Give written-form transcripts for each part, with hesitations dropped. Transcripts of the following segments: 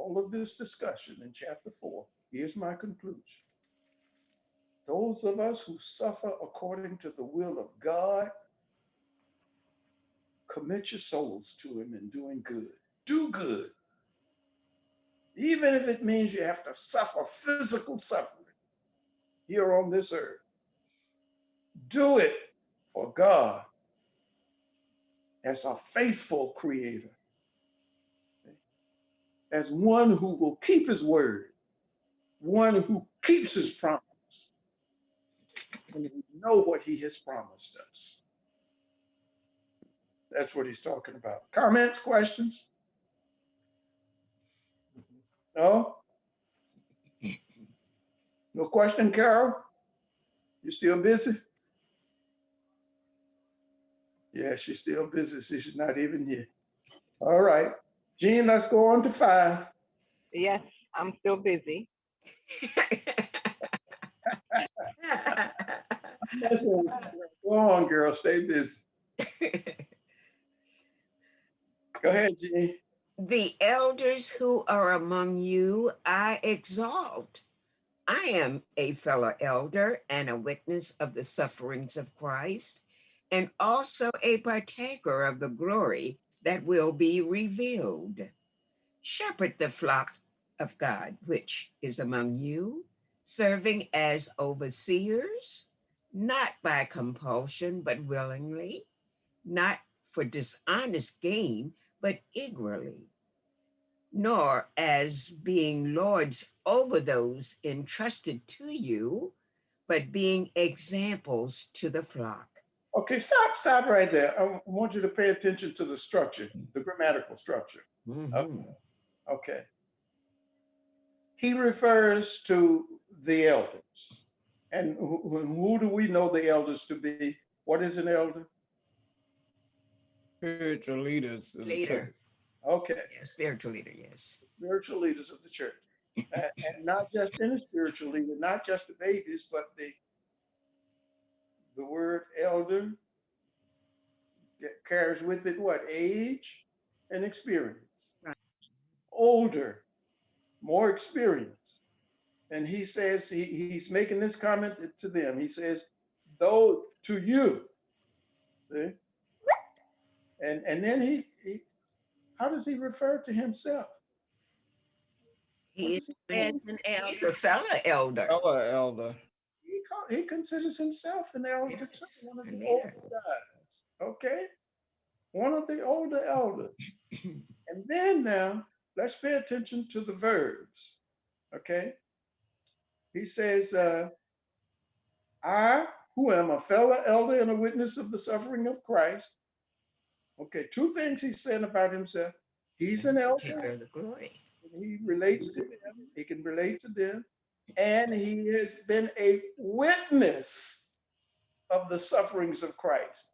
all of this discussion in chapter 4, here's my conclusion. Those of us who suffer according to the will of God, commit your souls to Him in doing good. Do good. Even if it means you have to suffer physical suffering here on this earth. Do it for God as a faithful creator, as one who will keep His word, one who keeps His promise, and we know what He has promised us. That's what he's talking about. Comments, questions? No? No question, Carol? You still busy? Yeah, she's still busy. She's not even here. All right. Jean, let's go on to 5. Yes, I'm still busy. Go on, girl. Stay busy. Go ahead, Jean. The elders who are among you I exalt. I am a fellow elder and a witness of the sufferings of Christ, and also a partaker of the glory that will be revealed. Shepherd the flock of God, which is among you, serving as overseers, not by compulsion, but willingly, not for dishonest gain, but eagerly, nor as being lords over those entrusted to you, but being examples to the flock. Okay, stop right there. I want you to pay attention to the structure, the grammatical structure. Mm-hmm. Okay. He refers to the elders. And who do we know the elders to be? What is an elder? Spiritual leaders of the church. Okay. Yeah, spiritual leader, yes. Spiritual leaders of the church. And not just any spiritual leader, not just the babies, but the word elder carries with it what? Age and experience. Right. Older, more experience. And he says, he's making this comment to them. He says, though to you. See? And then he how does he refer to himself? He's As an he's a elder. fellow elder. Fellow elder. He considers himself an elder too, Yes, one of a the leader. older guys. Okay? One of the older elders. And then now, let's pay attention to the verbs. Okay? He says, I, who am a fellow elder and a witness of the suffering of Christ. Okay, 2 things he's saying about himself. He's an elder. Partaker of the glory. He relates to them. He can relate to them. And he has been a witness of the sufferings of Christ.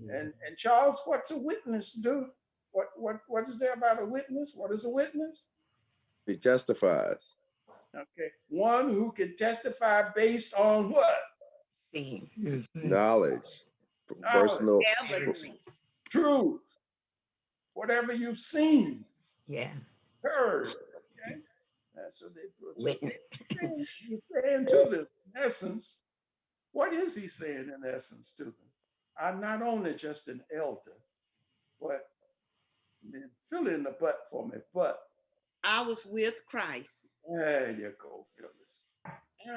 And Charles, what's a witness do? What is there about a witness? What is a witness? It justifies. Okay, one who can testify based on what? See. Knowledge. Personal. Evidence. Truth. Whatever you've seen, Yeah. heard. Okay, so Witness. he's saying to them, in essence, what is he saying in essence to them? I'm not only just an elder, but fill in the but for me, but I was with Christ. there you go, Phyllis.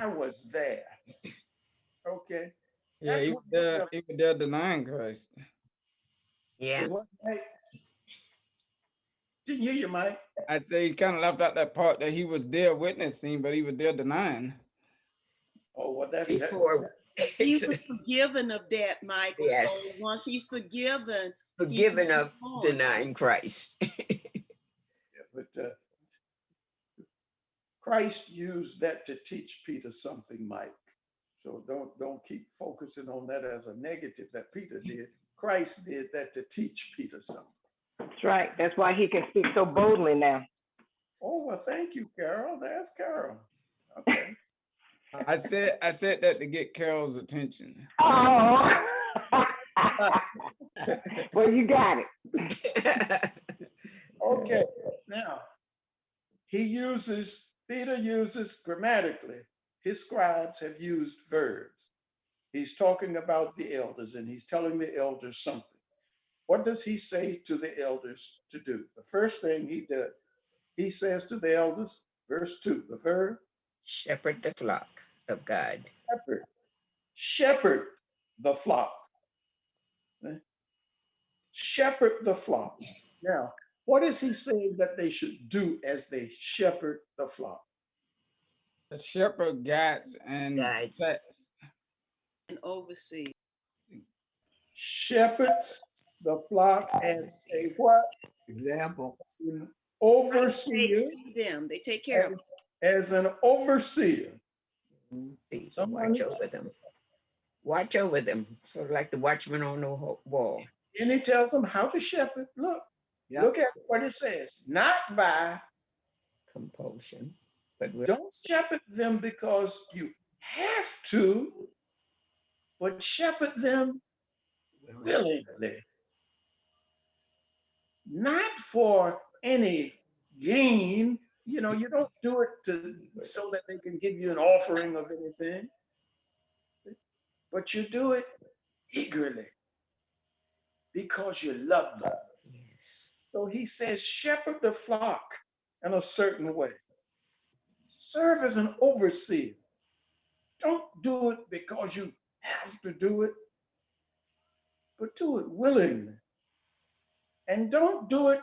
I was there. Okay. Yeah, That's he what was there denying Christ. Yeah. So what, Mike? Didn't hear you, Mike. I'd say he kind of left out that part that he was there witnessing, but he was there denying. Oh, well, Before He was forgiven of that, Michael. Yes. So once he's forgiven, forgiven of on. denying Christ. but Christ used that to teach Peter something, Mike. So don't keep focusing on that as a negative that Peter did. Christ did that to teach Peter something. That's right. That's why he can speak so boldly now. Oh, well, thank you, Carol. There's Carol. Okay. I said that to get Carol's attention. Oh. Well, you got it. Okay. Now, Peter uses grammatically, his scribes have used verbs. He's talking about the elders and he's telling the elders something. What does he say to the elders to do? The first thing he did, he says to the elders, verse 2, the verb, Shepherd the flock of God. shepherd, shepherd the flock. eh? Shepherd the flock. Now, what is he saying that they should do as they shepherd the flock? The shepherd guides and Guides. protects. And oversee. Shepherds the flock as a Overseer. what? Example. An They overseer, see them. They take care of them. as an overseer. See, Someone watch over them. Watch over them. Sort of like the watchman on the wall. And he tells them how to shepherd. Look, Yeah. look at what it says. Not by, Compulsion. But with don't shepherd them because you have to, but shepherd them willingly. Not for any gain. You know, you don't do it so that they can give you an offering of anything, but you do it eagerly because you love them. yes. So he says, shepherd the flock in a certain way. Serve as an overseer. Don't do it because you have to do it, but do it willingly. And don't do it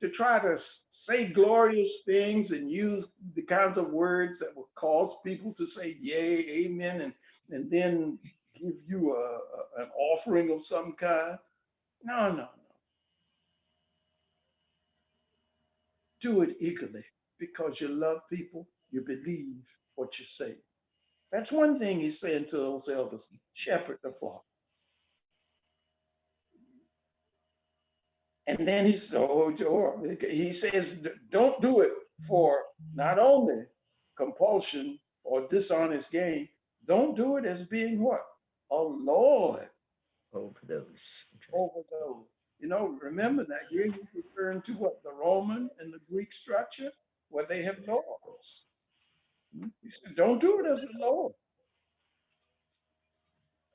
to try to say glorious things and use the kinds of words that will cause people to say yay, amen, and then give you an offering of some kind. No, no, no. Do it eagerly because you love people, you believe what you say. That's one thing he's saying to those elders, shepherd the flock. And then he says, don't do it for not only compulsion or dishonest gain, don't do it as being what? A lord Over those. over those. You know, remember that here he's referring to what? The Roman and the Greek structure where they have lords. He said, don't do it as a lord,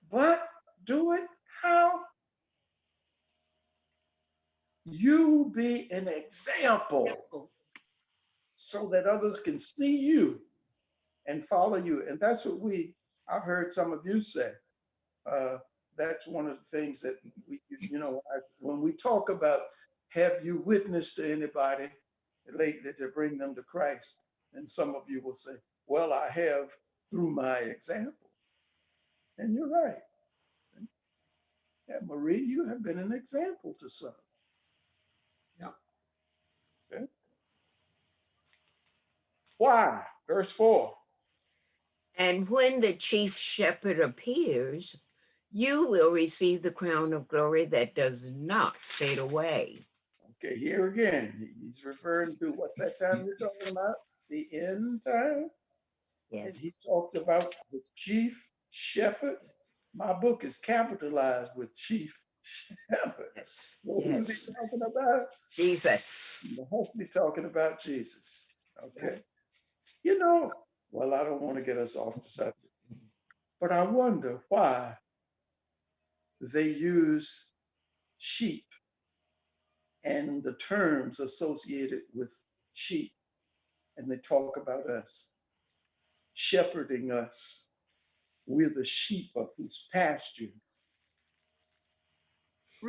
but do it how? You be an example so that others can see you and follow you. And that's what I've heard some of you say. That's one of the things that when we talk about, have you witnessed to anybody lately to bring them to Christ? And some of you will say, well, I have through my example. And you're right. Yeah, Marie, you have been an example to some. Yeah. Okay. Why? Verse 4. And when the chief shepherd appears, you will receive the crown of glory that does not fade away. Okay, here again, he's referring to what that time you're talking about, the end time. And Yes. he talked about the chief shepherd. My book is capitalized with chief shepherd. Yes. What was Yes. he talking about? Jesus. He must be talking about Jesus. Okay. You know, well, I don't want to get us off the subject, but I wonder why they use sheep and the terms associated with sheep. And they talk about us, shepherding us. We're the sheep of his pasture.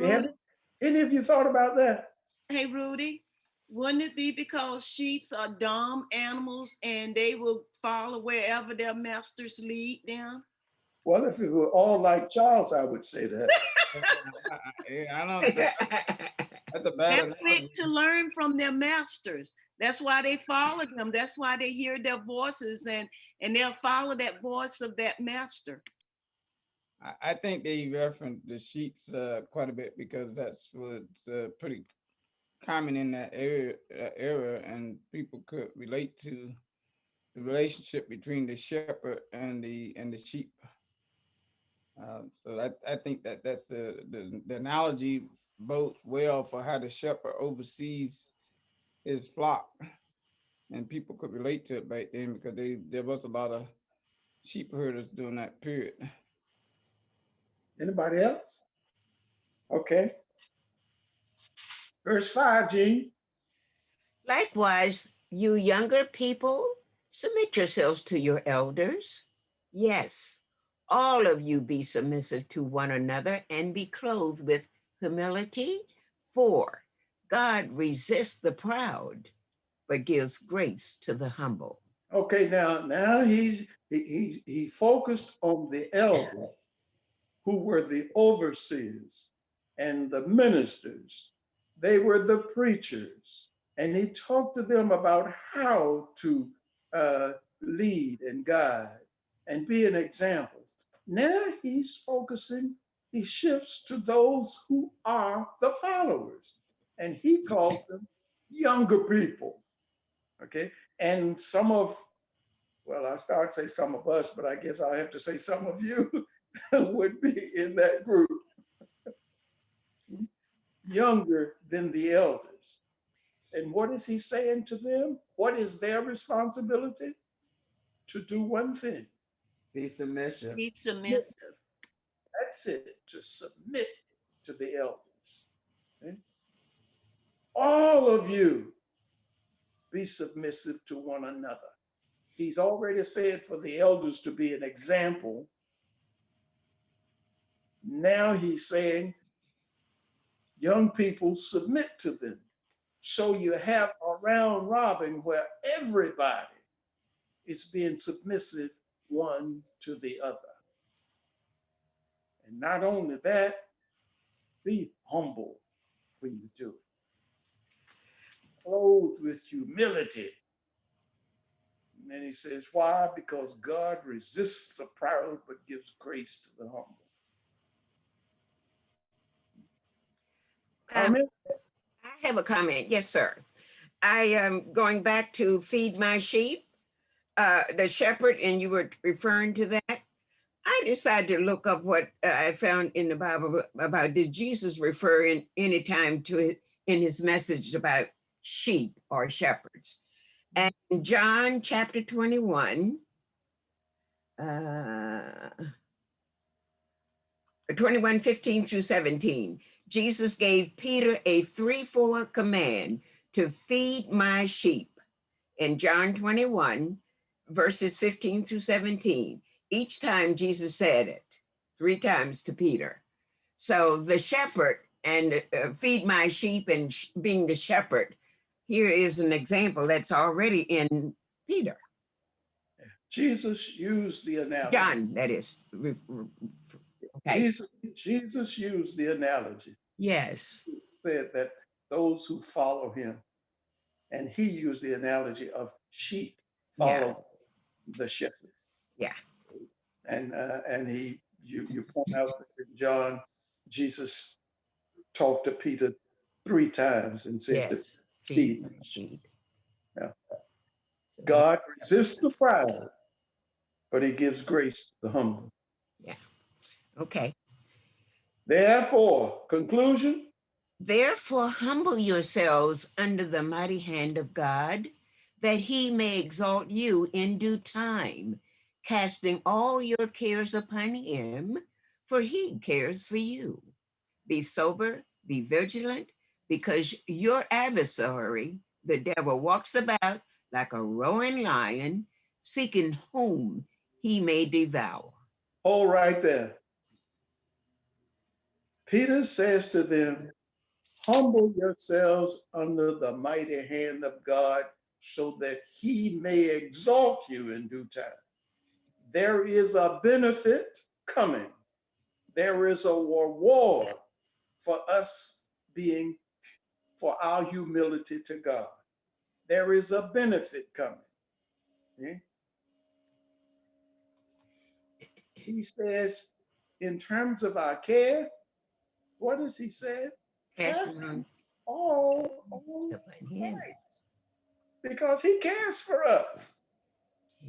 Have Rudy, any of you thought about that? hey, Rudy, wouldn't it be because sheep are dumb animals and they will follow wherever their masters lead them? Well, if it were all like Charles, I would say that. I don't think that's a bad They're analogy. quick to learn from their masters. That's why they follow them. That's why they hear their voices and they'll follow that voice of that master. I think they reference the sheeps quite a bit because that's what's pretty common in that era, and people could relate to the relationship between the shepherd and the sheep. So I think that's the analogy bodes well for how the shepherd oversees his flock and people could relate to it back then because there was a lot of sheep herders during that period. Anybody else? Okay. Verse 5, Gene. Likewise, you younger people, submit yourselves to your elders. Yes, all of you be submissive to one another and be clothed with humility, for God resists the proud, but gives grace to the humble. Okay, now he focused on the elders who were the overseers and the ministers. They were the preachers, and he talked to them about how to lead and guide and be an example. Now he's focusing, he shifts to those who are the followers, and he calls them younger people. Okay, and well, I start to say some of us, but I guess I'll have to say some of you would be in that group. Younger than the elders. And what is he saying to them? What is their responsibility? To do one thing. Be submissive. Be submissive. That's it, to submit to the elders. Okay? All of you be submissive to one another. He's already said for the elders to be an example. Now he's saying, young people, submit to them. So you have a round robin where everybody is being submissive one to the other. And not only that, be humble when you do it. Clothed with humility. And then he says, why? Because God resists the proud but gives grace to the humble. Comment? I have a comment. Yes, sir. I am going back to feed my sheep, the shepherd, and you were referring to that. I decided to look up what I found in the Bible about did Jesus refer in any time to it in his message about sheep or shepherds. And in John chapter 21, 21:15 through 17, Jesus gave Peter a threefold command to feed my sheep. In John 21, verses 15 through 17, each time Jesus said it 3 times to Peter. So the shepherd and feed my sheep and being the shepherd, here is an example that's already in Peter. Jesus used the analogy. John, that is. Okay. Jesus used the analogy. Yes. Said that those who follow him, and he used the analogy of sheep follow the shepherd. Yeah. And you point out that in John, Jesus talked to Peter 3 times and said to Yes. feed my sheep. Yeah. God resists the proud, but he gives grace to the humble. Yeah. Okay. Therefore, conclusion. Therefore, humble yourselves under the mighty hand of God, that he may exalt you in due time, casting all your cares upon him, for he cares for you. Be sober, be vigilant, because your adversary, the devil, walks about like a roaring lion, seeking whom he may devour. Hold right there. Peter says to them, humble yourselves under the mighty hand of God so that he may exalt you in due time. There is a benefit coming. There is a reward for us for our humility to God. There is a benefit coming. Okay? He says, in terms of our care, what does he say? Cast all on Christ, because he cares for us.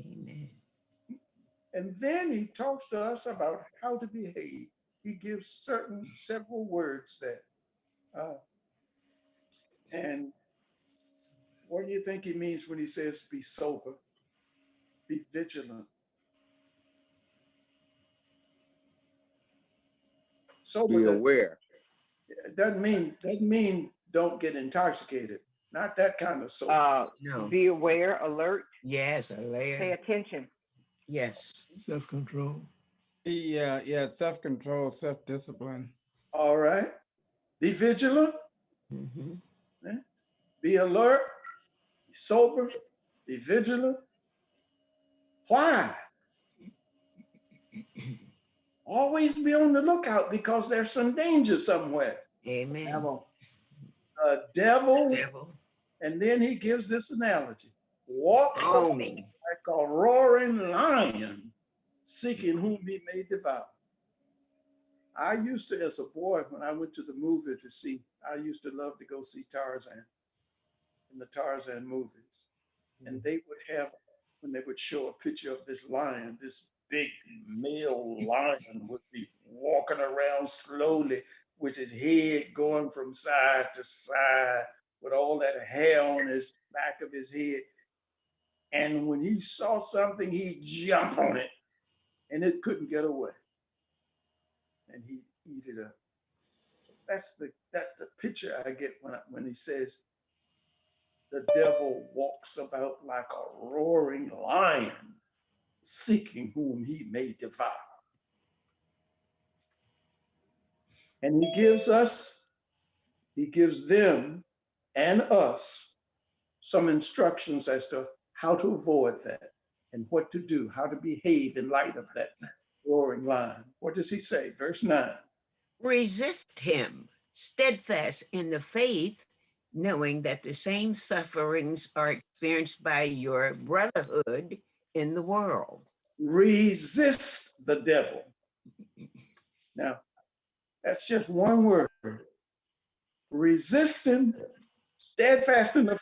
Amen. And then he talks to us about how to behave. He gives several words there. And What do you think he means when he says be sober, be vigilant? Sober, Be aware. it doesn't mean don't get intoxicated. Not that kind of sober. No. Be aware, alert, Yes, a pay layer. attention. Yes. Self-control. Yeah, self-control, self-discipline. All right. Be vigilant, Mhm. be alert, be sober, be vigilant. Why? Always be on the lookout because there's some danger somewhere. Amen. Now, a devil, Devil and then he gives this analogy, walks like roaming. a roaring lion, seeking whom he may devour. I used to, as a boy, when I went to the movie to see, I used to love to go see Tarzan in the Tarzan movies. And they would have, when they would show a picture of this lion, this big male lion would be walking around slowly with his head going from side to side with all that hair on his back of his head. And when he saw something, he'd jump on it and it couldn't get away. And he'd eat it up. That's the picture I get when he says the devil walks about like a roaring lion, seeking whom he may devour. And he gives them and us some instructions as to how to avoid that and what to do, how to behave in light of that roaring lion. What does he say? Verse 9. Resist him, steadfast in the faith, knowing that the same sufferings are experienced by your brotherhood in the world. Resist the devil. Now, that's just one word. Resist him, steadfast in the